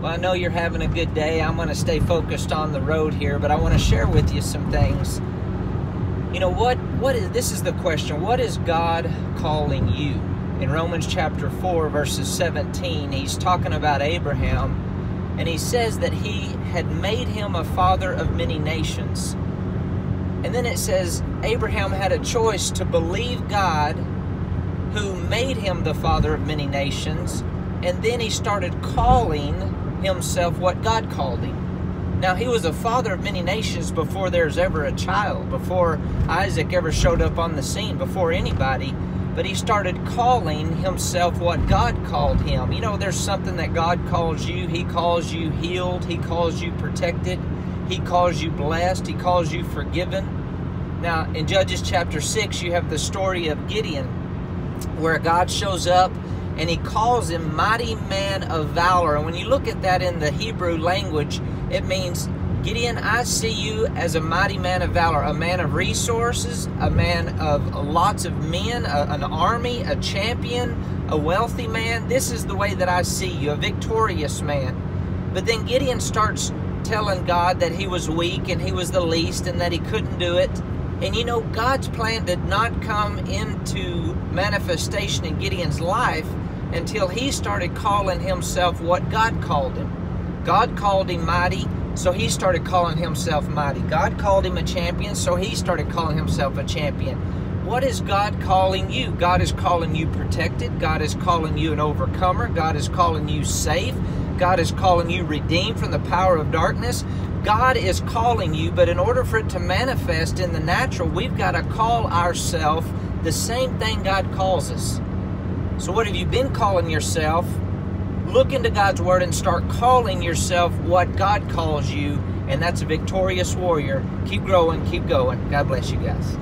Well, I know you're having a good day. I'm going to stay focused on the road here, but I want to share with you some things. You know, this is the question. What is God calling you? In Romans chapter 4, verses 17, he's talking about Abraham, and he says that he had made him a father of many nations. And then it says Abraham had a choice to believe God, who made him the father of many nations, and then he started calling himself what God called him. Now, he was a father of many nations before there's ever a child, before Isaac ever showed up on the scene, before anybody, but he started calling himself what God called him. You know, there's something that God calls you. He calls you healed. He calls you protected. He calls you blessed. He calls you forgiven. Now, in Judges chapter 6, you have the story of Gideon, where God shows up and he calls him mighty man of valor. And when you look at that in the Hebrew language, it means, Gideon, I see you as a mighty man of valor, a man of resources, a man of lots of men, an army, a champion, a wealthy man. This is the way that I see you, a victorious man. But then Gideon starts telling God that he was weak and he was the least and that he couldn't do it. And you know, God's plan did not come into manifestation in Gideon's life until he started calling himself what God called him. God called him mighty, so he started calling himself mighty. God called him a champion, so he started calling himself a champion. What is God calling you? God is calling you protected. God is calling you an overcomer. God is calling you safe. God is calling you redeemed from the power of darkness. God is calling you, but in order for it to manifest in the natural, we've got to call ourselves the same thing God calls us. So what have you been calling yourself? Look into God's Word and start calling yourself what God calls you, and that's a victorious warrior. Keep growing, keep going. God bless you guys.